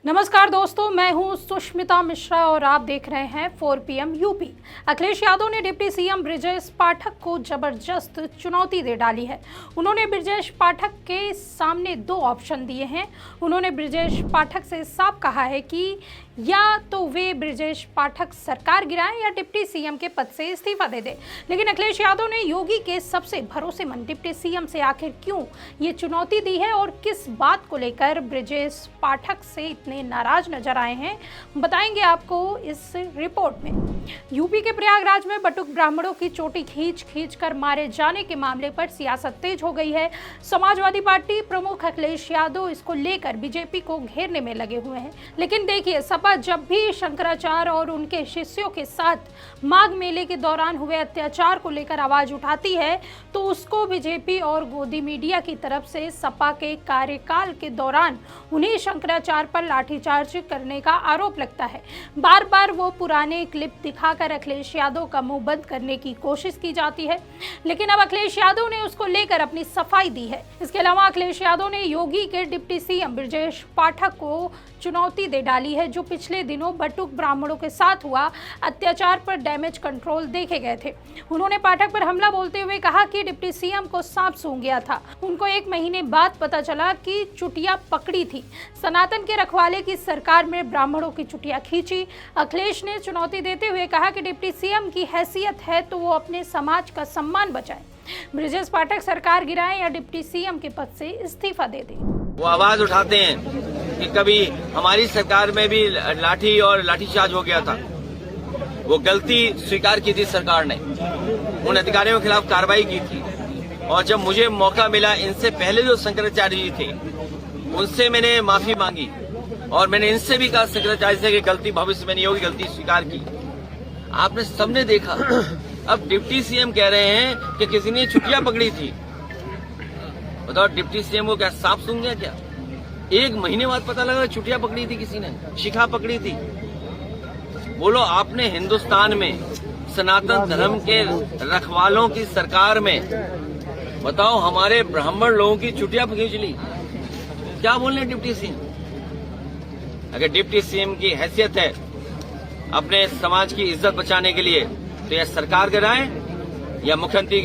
नमस्कार दोस्तों, मैं हूं सुष्मिता मिश्रा और आप देख रहे हैं 4 PM यूपी। अखिलेश यादव ने डिप्टी सीएम ब्रजेश पाठक को जबरदस्त चुनौती दे डाली है। उन्होंने ब्रजेश पाठक के सामने 2 ऑप्शन दिए हैं। उन्होंने ब्रजेश पाठक से साफ कहा है कि या तो वे ब्रजेश पाठक सरकार गिराएं या डिप्टी सीएम के पद से इस्तीफा दे दें। लेकिन अखिलेश यादव ने योगी के सबसे भरोसेमंद डिप्टी सीएम से आखिर क्यों ये चुनौती दी है और किस बात को लेकर ब्रजेश पाठक से इतने नाराज नजर आए हैं, बताएंगे आपको इस रिपोर्ट में। यूपी के प्रयागराज में बटुक ब्राह्मणों की चोटी खींच कर मारे जाने के मामले पर सियासत तेज हो गई है। समाजवादी पार्टी प्रमुख अखिलेश यादव इसको लेकर बीजेपी को घेरने में लगे हुए हैं। लेकिन देखिए, सपा जब भी शंकराचार्य और उनके शिष्यों के साथ माघ मेले के दौरान हुए अत्याचार को लेकर आवाज उठाती है तो उसको बीजेपी और गोदी मीडिया की तरफ से सपा के कार्यकाल के दौरान उन्हें शंकराचार्य पर लाठीचार्ज करने का आरोप लगता है। बार बार वो पुराने क्लिप दिखाकर अखिलेश यादव का मुंह बंद करने की कोशिश की जाती है, लेकिन अब अखिलेश यादव ने उसको लेकर अपनी सफाई दी है। इसके अलावा अखिलेश यादव ने योगी के डिप्टी सीएम ब्रजेश पाठक को चुनौती दे डाली है, जो पिछले दिनों बटुक ब्राह्मणों के साथ हुआ अत्याचार पर डैमेज कंट्रोल देखे गए थे। उन्होंने पाठक पर हमला बोलते हुए कहा कि डिप्टी सीएम को सांप सूंघ गया था। उनको 1 महीने बाद पता चला कि चुटिया पकड़ी थी। सनातन के रखवाले की सरकार में ब्राह्मणों की चुटिया खींची। अखिलेश ने चुनौती देते हुए कहा कि डिप्टी सीएम की हैसियत है तो वो अपने समाज का सम्मान बचाए। ब्रजेश पाठक सरकार गिराएं या डिप्टी सीएम के पद से इस्तीफा दे दें। वो आवाज उठाते हैं कि कभी हमारी सरकार में भी लाठी और लाठीचार्ज हो गया था। वो गलती स्वीकार की थी सरकार ने, उन अधिकारियों के खिलाफ कार्रवाई की थी। और जब मुझे मौका मिला, इनसे पहले जो शंकराचार्य जी थे उनसे मैंने माफी मांगी और मैंने इनसे भी कहा शंकराचार्य से कि गलती भविष्य में नहीं होगी, गलती स्वीकार की। आपने सबने देखा। अब डिप्टी सीएम कह रहे हैं कि किसी ने छुट्टियां पकड़ी थी। बताओ, डिप्टी सीएम को क्या सांप सूंघ गया क्या? 1 महीने बाद पता लगा छुट्टियां पकड़ी थी, किसी ने शिखा पकड़ी थी। बोलो, आपने हिंदुस्तान में सनातन धर्म के रखवालों की सरकार में बताओ हमारे ब्राह्मण लोगों की छुट्टियां खींच ली। क्या बोल रहे डिप्टी सीएम? अगर डिप्टी सीएम की हैसियत है अपने समाज की इज्जत बचाने के लिए तो यह सरकार गिराएं या मुख्यमंत्री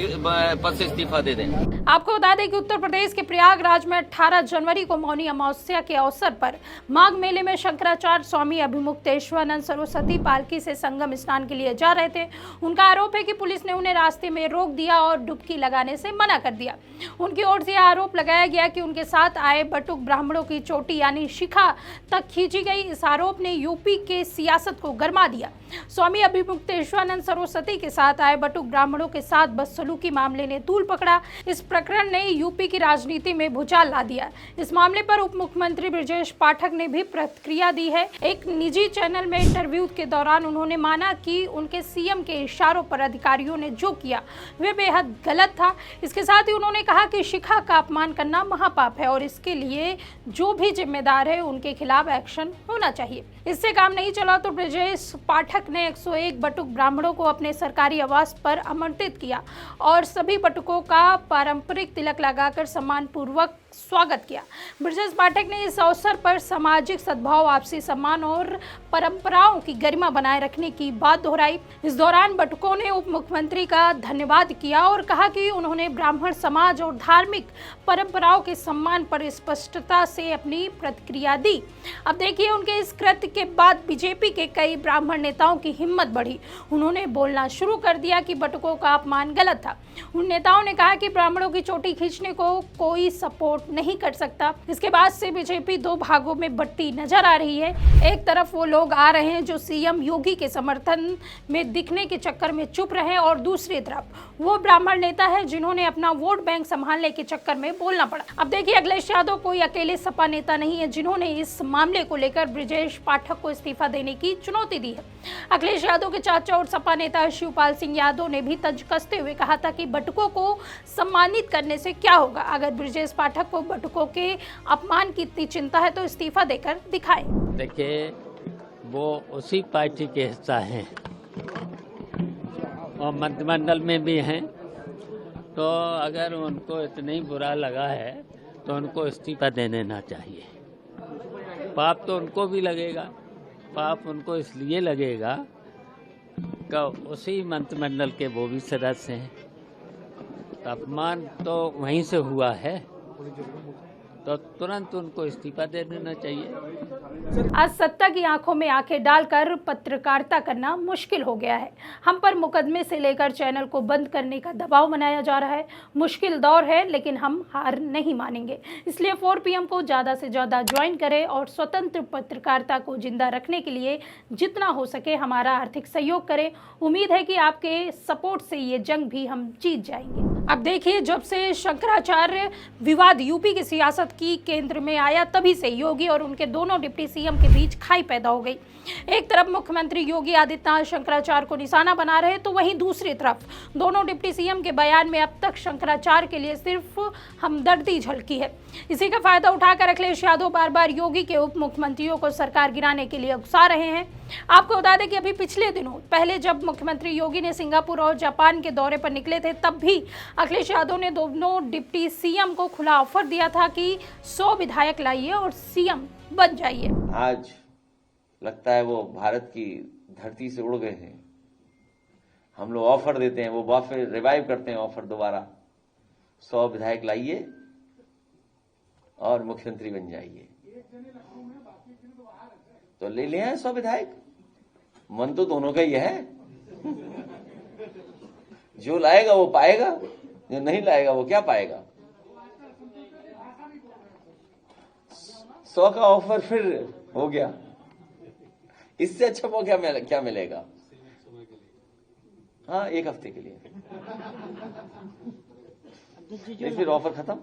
पद से इस्तीफा दे दें। आपको बता दें कि उत्तर प्रदेश के प्रयागराज में 18 जनवरी को मौनी अमावस्या के अवसर पर माघ मेले में शंकराचार्य स्वामी अभिमुक्तेश्वरानंद सरस्वती पालकी से संगम स्नान के लिए जा रहे थे। उनका आरोप है कि पुलिस ने उन्हें रास्ते में रोक दिया और डुबकी लगाने से मना कर दिया। उनकी ओर से आरोप लगाया गया कि उनके साथ आए बटुक ब्राह्मणों की चोटी यानी शिखा तक खींची गई। इस आरोप ने यूपी के सियासत को गरमा दिया। स्वामी अभिमुक्तेश्वरानंद सरस्वती के साथ आए बटुक ब्राह्मणों के साथ बदसलूकी मामले ने तूल पकड़ा। इस प्रकरण ने यूपी की राजनीति में भूचाल ला दिया। इस मामले पर उप मुख्यमंत्री ब्रजेश पाठक ने भी प्रतिक्रिया दी है। एक निजी चैनल में इंटरव्यू के दौरान उन्होंने माना कि उनके सीएम के इशारों पर अधिकारियों ने जो किया वे बेहद गलत था। इसके साथ ही उन्होंने कहा कि शिखा का अपमान करना महापाप है और इसके लिए जो भी जिम्मेदार है उनके खिलाफ एक्शन होना चाहिए। इससे काम नहीं चला तो ब्रजेश पाठक ने 101 बटुक ब्राह्मणों को अपने सरकारी आवास पर आमंत्रित किया और सभी बटुकों का पारंपरिक तिलक लगाकर सम्मानपूर्वक स्वागत किया। ब्रजेश पाठक ने इस अवसर पर सामाजिक सद्भाव, आपसी सम्मान और परंपराओं की गरिमा बनाए रखने की बात दोहराई। इस दौरान बटुकों ने उप मुख्यमंत्री का धन्यवाद किया और कहा कि उन्होंने ब्राह्मण समाज और धार्मिक परंपराओं के सम्मान पर स्पष्टता से अपनी प्रतिक्रिया दी। अब देखिए, उनके इस कृत्य के बाद बीजेपी के कई ब्राह्मण नेताओं की हिम्मत बढ़ी। उन्होंने बोलना शुरू कर दिया कि बटुकों का अपमान गलत था। उन नेताओं ने कहा कि ब्राह्मणों की चोटी खींचने को कोई सपोर्ट नहीं कर सकता। इसके बाद से बीजेपी 2 भागों में बंटी नजर आ रही है। एक तरफ वो लोग आ रहे हैं जो सीएम योगी के समर्थन में दिखने के चक्कर में चुप रहे और दूसरी तरफ वो ब्राह्मण नेता है जिन्होंने अपना वोट बैंक संभालने के चक्कर में बोलना पड़ा। अब देखिए, अखिलेश यादव कोई अकेले सपा नेता नहीं है जिन्होंने इस मामले को लेकर ब्रजेश पाठक को इस्तीफा देने की चुनौती दी है। अखिलेश यादव के चाचा और सपा नेता शिवपाल सिंह यादव ने भी तंज कसते हुए कहा था कि बटुकों को सम्मानित करने से क्या होगा। अगर ब्रजेश पाठक को बटुकों के अपमान की इतनी चिंता है तो इस्तीफा देकर दिखाएं। देखिए, वो उसी पार्टी के हिस्सा हैं और मंत्रिमंडल में भी हैं, तो अगर उनको इतना ही बुरा लगा है तो उनको इस्तीफा दे देना चाहिए। पाप तो उनको भी लगेगा। पाप उनको इसलिए लगेगा कि उसी मंत्रिमंडल के वो भी सदस्य हैं। अपमान तो वहीं से हुआ है, तो तुरंत उनको इस्तीफा दे देना चाहिए। आज सत्ता की आंखों में आंखें डालकर पत्रकारिता करना मुश्किल हो गया है। हम पर मुकदमे से लेकर चैनल को बंद करने का दबाव बनाया जा रहा है। मुश्किल दौर है, लेकिन हम हार नहीं मानेंगे। इसलिए 4 PM को ज़्यादा से ज़्यादा ज्वाइन करें और स्वतंत्र पत्रकारिता को जिंदा रखने के लिए जितना हो सके हमारा आर्थिक सहयोग करें। उम्मीद है कि आपके सपोर्ट से ये जंग भी हम जीत जाएंगे। अब देखिए, जब से शंकराचार्य विवाद यूपी की सियासत की केंद्र में आया, तभी से योगी और उनके दोनों डिप्टी सीएम के बीच खाई पैदा हो गई। एक तरफ मुख्यमंत्री योगी आदित्यनाथ शंकराचार्य को निशाना बना रहे, तो वहीं दूसरी तरफ दोनों डिप्टी सीएम के बयान में अब तक शंकराचार्य के लिए सिर्फ हमदर्दी झलकी है। इसी का फायदा उठाकर अखिलेश यादव बार बार योगी के उप मुख्यमंत्रियों को सरकार गिराने के लिए उकसा रहे हैं। आपको बता दें कि अभी पिछले दिनों पहले जब मुख्यमंत्री योगी ने सिंगापुर और जापान के दौरे पर निकले थे, तब भी अखिलेश यादव ने दोनों डिप्टी सीएम को खुला ऑफर दिया था कि 100 विधायक लाइए और सीएम बन जाइए। आज लगता है वो भारत की धरती से उड़ गए हैं। हम लोग ऑफर देते हैं, वो वापस रिवाइव करते हैं ऑफर दोबारा, 100 विधायक लाइए और मुख्यमंत्री बन जाइए। तो ले लिए हैं 100 विधायक, मन तो दोनों का ही है। जो लाएगा वो पाएगा, जो नहीं लाएगा वो क्या पाएगा। 100 का ऑफर फिर हो गया, इससे अच्छा वो क्या मिलेगा। हाँ, 1 हफ्ते के लिए फिर ऑफर खत्म।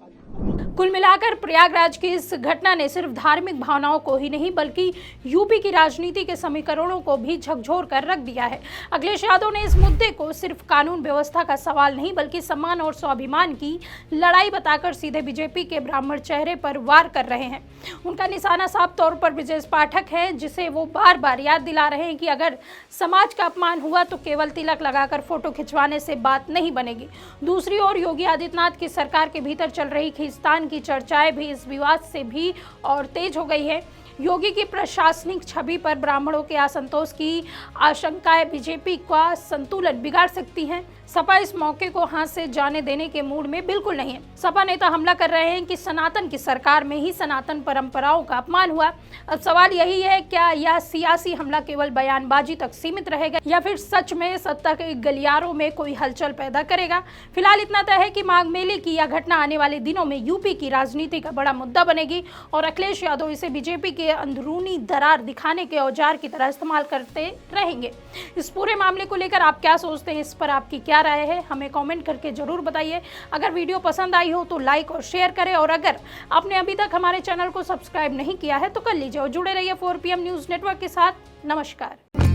कुल मिलाकर प्रयागराज की इस घटना ने सिर्फ धार्मिक भावनाओं को ही नहीं बल्कि यूपी की राजनीति के समीकरणों को भी झकझोर कर रख दिया है। अखिलेश यादव ने इस मुद्दे को सिर्फ कानून व्यवस्था का सवाल नहीं बल्कि सम्मान और स्वाभिमान की लड़ाई बताकर सीधे बीजेपी के ब्राह्मण चेहरे पर वार कर रहे हैं। उनका निशाना साफ तौर पर ब्रजेश पाठक है, जिसे वो बार बार याद दिला रहे हैं कि अगर समाज का अपमान हुआ तो केवल तिलक लगाकर फोटो खिंचवाने से बात नहीं बनेगी। दूसरी ओर योगी आदित्यनाथ की सरकार के भीतर चल रही खींचतान की चर्चाएं भी इस विवाद से भी और तेज हो गई है। योगी की प्रशासनिक छवि पर ब्राह्मणों के असंतोष की आशंकाएं बीजेपी का संतुलन बिगाड़ सकती हैं। सपा इस मौके को हाथ से जाने देने के मूड में बिल्कुल नहीं है। सपा नेता हमला कर रहे हैं कि सनातन की सरकार में ही सनातन परंपराओं का अपमान हुआ। अब सवाल यही है, क्या यह सियासी हमला केवल बयानबाजी तक सीमित रहेगा या फिर सच में सत्ता के गलियारों में कोई हलचल पैदा करेगा। फिलहाल इतना तय है कि माघ मेले की यह घटना आने वाले दिनों में यूपी की राजनीति का बड़ा मुद्दा बनेगी और अखिलेश यादव इसे बीजेपी के अंदरूनी दरार दिखाने के औजार की तरह इस्तेमाल करते रहेंगे। इस पूरे मामले को लेकर आप क्या सोचते हैं, इस पर आपकी क्या राय है, हमें कमेंट करके जरूर बताइए। अगर वीडियो पसंद आई हो तो लाइक और शेयर करें और अगर आपने अभी तक हमारे चैनल को सब्सक्राइब नहीं किया है तो कर लीजिए और जुड़े रहिए 4 PM न्यूज़ नेटवर्क के साथ। नमस्कार।